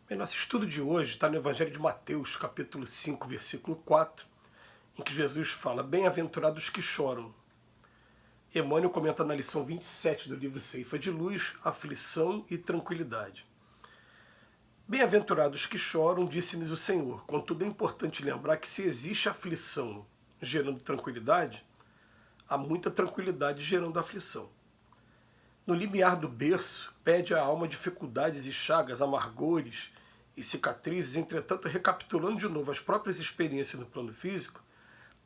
Bem, nosso estudo de hoje está no Evangelho de Mateus, capítulo 5, versículo 4, em que Jesus fala: Bem-aventurados que choram. Emmanuel comenta na lição 27 do livro Ceifa de Luz, Aflição e Tranquilidade. Bem-aventurados que choram, disse-nos o Senhor. Contudo, é importante lembrar que se existe aflição gerando tranquilidade, há muita tranquilidade gerando aflição. No limiar do berço, pede à alma dificuldades e chagas, amargores e cicatrizes, entretanto, recapitulando de novo as próprias experiências no plano físico,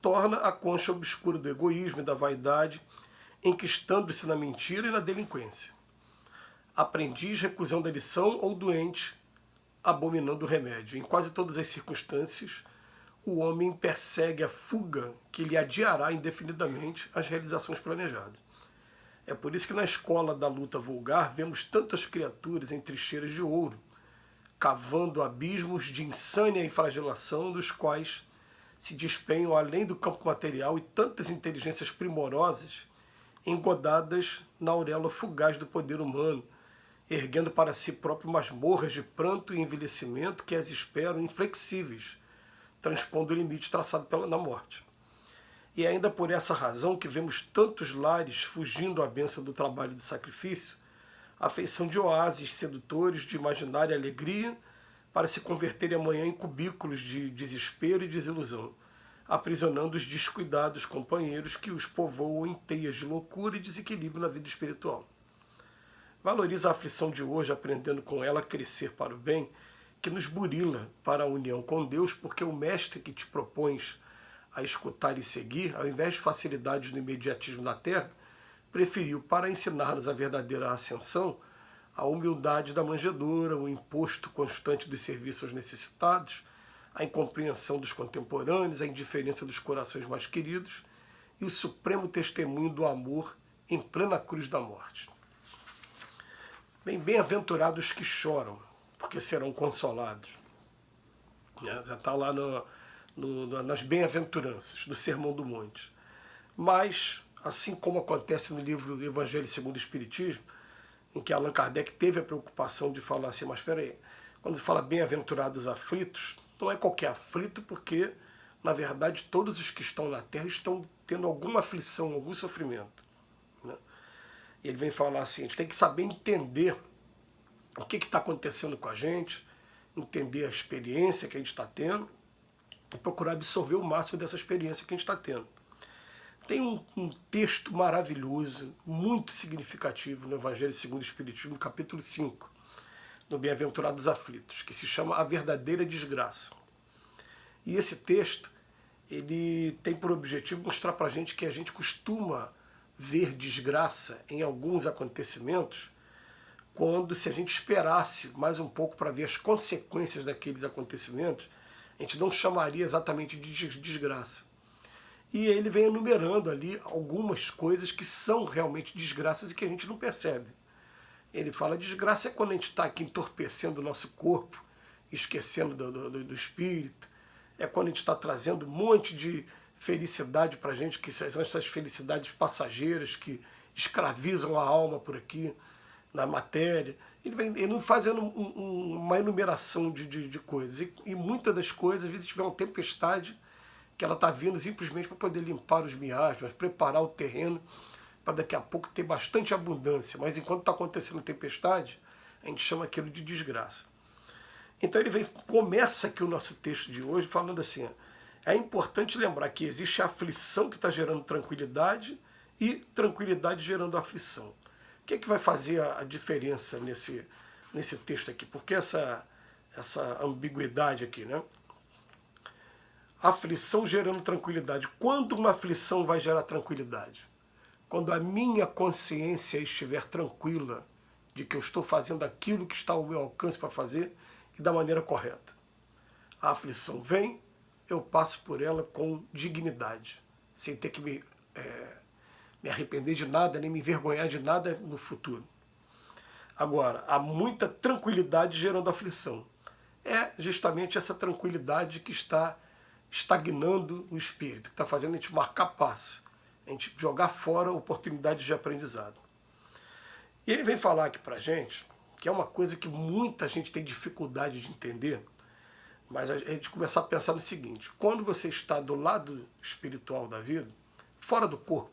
torna a concha obscura do egoísmo e da vaidade, enquistando-se na mentira e na delinquência. Aprendiz recusando a lição ou doente, abominando o remédio. Em quase todas as circunstâncias, o homem persegue a fuga que lhe adiará indefinidamente as realizações planejadas. É por isso que na escola da luta vulgar vemos tantas criaturas em trincheiras de ouro, cavando abismos de insânia e flagelação, dos quais se despenham além do campo material, e tantas inteligências primorosas engodadas na auréola fugaz do poder humano, erguendo para si próprio masmorras de pranto e envelhecimento que as esperam inflexíveis, transpondo o limite traçado na morte. E é ainda por essa razão que vemos tantos lares fugindo à bênção do trabalho e do sacrifício, a feição de oásis sedutores de imaginária alegria, para se converterem amanhã em cubículos de desespero e desilusão, aprisionando os descuidados companheiros que os povoam em teias de loucura e desequilíbrio na vida espiritual. Valoriza a aflição de hoje, aprendendo com ela a crescer para o bem, que nos burila para a união com Deus, porque o mestre que te propões a escutar e seguir, ao invés de facilidades no imediatismo da terra, preferiu, para ensinar-nos a verdadeira ascensão, a humildade da manjedoura, o imposto constante dos serviços aos necessitados, a incompreensão dos contemporâneos, a indiferença dos corações mais queridos e o supremo testemunho do amor em plena cruz da morte. Bem-aventurados que choram, porque serão consolados. Já está lá nas bem-aventuranças, do Sermão do Monte. Mas, assim como acontece no livro Evangelho segundo o Espiritismo, em que Allan Kardec teve a preocupação de falar assim, mas espera aí, quando fala bem-aventurados aflitos, não é qualquer aflito, porque, na verdade, todos os que estão na Terra estão tendo alguma aflição, algum sofrimento. Né? E ele vem falar assim, a gente tem que saber entender o que está acontecendo com a gente, entender a experiência que a gente está tendo, e procurar absorver o máximo dessa experiência que a gente está tendo. Tem um texto maravilhoso, muito significativo no Evangelho segundo o Espiritismo, no capítulo 5, no Bem-aventurados Aflitos, que se chama A Verdadeira Desgraça. E esse texto, ele tem por objetivo mostrar para a gente que a gente costuma ver desgraça em alguns acontecimentos, quando, se a gente esperasse mais um pouco para ver as consequências daqueles acontecimentos, a gente não chamaria exatamente de desgraça. E ele vem enumerando ali algumas coisas que são realmente desgraças e que a gente não percebe. Ele fala, desgraça é quando a gente está aqui entorpecendo o nosso corpo, esquecendo do espírito, é quando a gente está trazendo um monte de felicidade para a gente, que são essas felicidades passageiras que escravizam a alma por aqui, na matéria. Ele vem fazendo uma enumeração de coisas. E muitas das coisas, às vezes, tiver uma tempestade, que ela está vindo simplesmente para poder limpar os miasmas, preparar o terreno, para daqui a pouco ter bastante abundância. Mas enquanto está acontecendo a tempestade, a gente chama aquilo de desgraça. Então ele começa aqui o nosso texto de hoje falando assim, é importante lembrar que existe a aflição que está gerando tranquilidade e tranquilidade gerando aflição. O que é que vai fazer a diferença nesse texto aqui? Por que essa ambiguidade aqui, né? Aflição gerando tranquilidade. Quando uma aflição vai gerar tranquilidade? Quando a minha consciência estiver tranquila de que eu estou fazendo aquilo que está ao meu alcance para fazer e da maneira correta. A aflição vem, eu passo por ela com dignidade, sem ter que me arrepender de nada, nem me envergonhar de nada no futuro. Agora, há muita tranquilidade gerando aflição. É justamente essa tranquilidade que está estagnando o espírito, que está fazendo a gente marcar passo, a gente jogar fora oportunidades de aprendizado. E ele vem falar aqui para a gente que é uma coisa que muita gente tem dificuldade de entender, mas a gente começar a pensar no seguinte: quando você está do lado espiritual da vida, fora do corpo,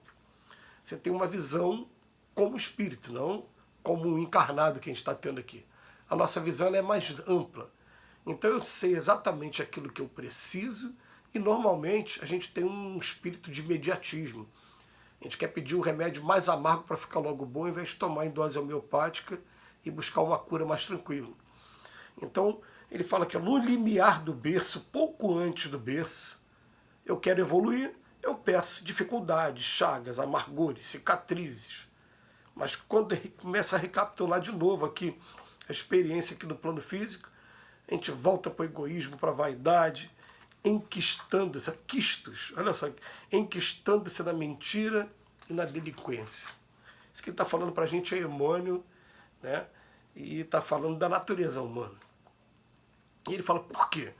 você tem uma visão como espírito, não como um encarnado que a gente está tendo aqui. A nossa visão ela é mais ampla. Então eu sei exatamente aquilo que eu preciso e normalmente a gente tem um espírito de imediatismo. A gente quer pedir o remédio mais amargo para ficar logo bom, ao invés de tomar em dose homeopática e buscar uma cura mais tranquila. Então, ele fala que no limiar do berço, pouco antes do berço, eu quero evoluir, eu peço dificuldades, chagas, amargores, cicatrizes. Mas quando começa a recapitular de novo aqui a experiência aqui no plano físico, a gente volta para o egoísmo, para a vaidade, enquistando-se, quistos, olha só, enquistando-se na mentira e na delinquência. Isso que ele está falando para a gente é Emmanuel, né? E está falando da natureza humana. E ele fala por quê?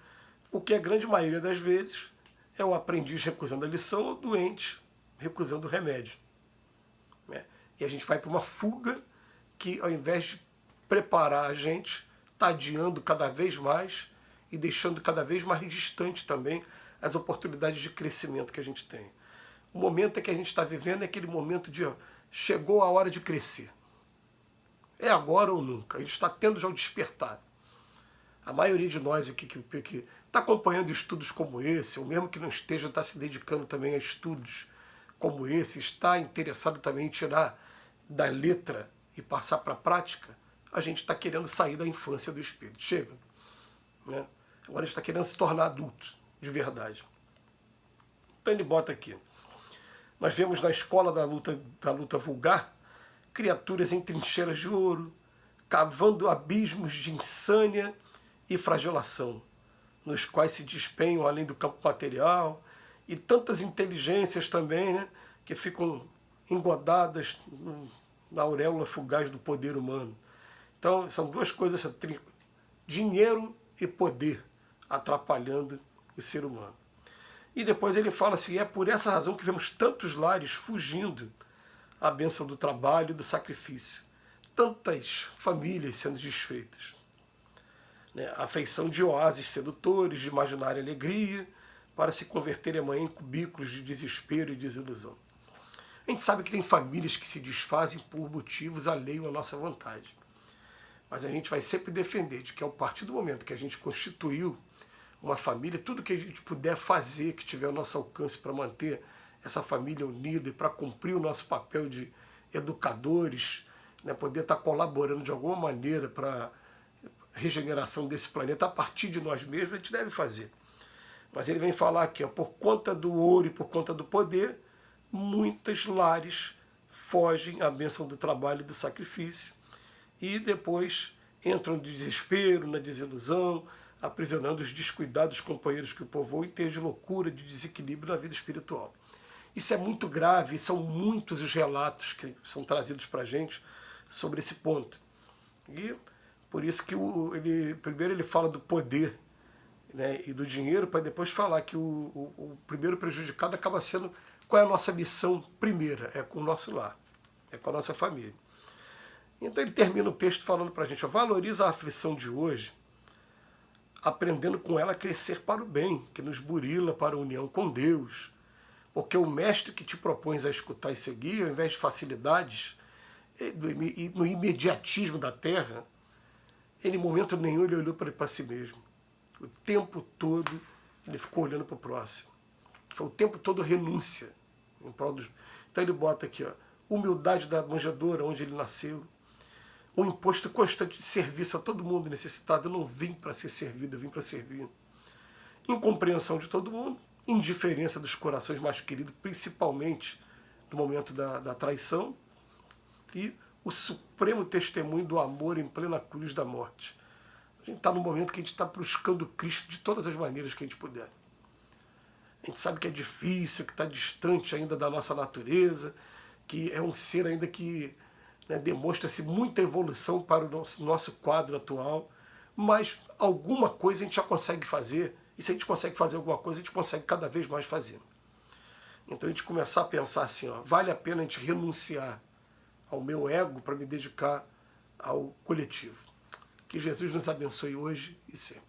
Porque a grande maioria das vezes é o aprendiz recusando a lição ou o doente recusando o remédio. Né? E a gente vai para uma fuga que, ao invés de preparar a gente, está adiando cada vez mais e deixando cada vez mais distante também as oportunidades de crescimento que a gente tem. O momento que a gente está vivendo é aquele momento de chegou a hora de crescer. É agora ou nunca. A gente está tendo já o despertar. A maioria de nós aqui que está acompanhando estudos como esse, ou mesmo que não esteja, está se dedicando também a estudos como esse, está interessado também em tirar da letra e passar para a prática, a gente está querendo sair da infância do espírito. Chega. Né? Agora a gente está querendo se tornar adulto, de verdade. Então ele bota aqui. Nós vemos na escola da luta vulgar criaturas em trincheiras de ouro, cavando abismos de insânia e flagelação, nos quais se despenham além do campo material, e tantas inteligências também, né, que ficam engodadas na auréola fugaz do poder humano. Então, são duas coisas, dinheiro e poder, atrapalhando o ser humano. E depois ele fala assim, é por essa razão que vemos tantos lares fugindo à bênção do trabalho e do sacrifício. Tantas famílias sendo desfeitas. A afeição de oásis sedutores, de imaginária alegria, para se converterem amanhã em cubículos de desespero e desilusão. A gente sabe que tem famílias que se desfazem por motivos alheios à nossa vontade. Mas a gente vai sempre defender de que, a partir do momento que a gente constituiu uma família, tudo que a gente puder fazer, que tiver ao nosso alcance para manter essa família unida e para cumprir o nosso papel de educadores, né, poder estar colaborando de alguma maneira para a regeneração desse planeta a partir de nós mesmos, a gente deve fazer. Mas ele vem falar aqui, por conta do ouro e por conta do poder, muitos lares fogem à bênção do trabalho e do sacrifício e depois entram no desespero, na desilusão, aprisionando os descuidados companheiros que o povoam e tem de loucura, de desequilíbrio na vida espiritual. Isso é muito grave, e são muitos os relatos que são trazidos para a gente sobre esse ponto. E por isso que primeiro ele fala do poder, né, e do dinheiro, para depois falar que o primeiro prejudicado acaba sendo qual é a nossa missão primeira, é com o nosso lar, é com a nossa família. Então ele termina o texto falando para a gente, valoriza a aflição de hoje, aprendendo com ela a crescer para o bem, que nos burila para a união com Deus. Porque o mestre que te propões a escutar e seguir, ao invés de facilidades e no imediatismo da terra, ele em momento nenhum ele olhou para si mesmo. O tempo todo ele ficou olhando para o próximo. Foi o tempo todo renúncia. Em prol dos... Então ele bota aqui, humildade da manjedoura onde ele nasceu, um imposto constante de serviço a todo mundo necessitado. Eu não vim para ser servido, eu vim para servir. Incompreensão de todo mundo, indiferença dos corações mais queridos, principalmente no momento da traição, e o supremo testemunho do amor em plena cruz da morte. A gente está no momento que a gente está buscando Cristo de todas as maneiras que a gente puder. A gente sabe que é difícil, que está distante ainda da nossa natureza, que é um ser ainda que, né, demonstra-se muita evolução para o nosso quadro atual, mas alguma coisa a gente já consegue fazer, e se a gente consegue fazer alguma coisa, a gente consegue cada vez mais fazer. Então a gente começar a pensar assim, vale a pena a gente renunciar ao meu ego para me dedicar ao coletivo. Que Jesus nos abençoe hoje e sempre.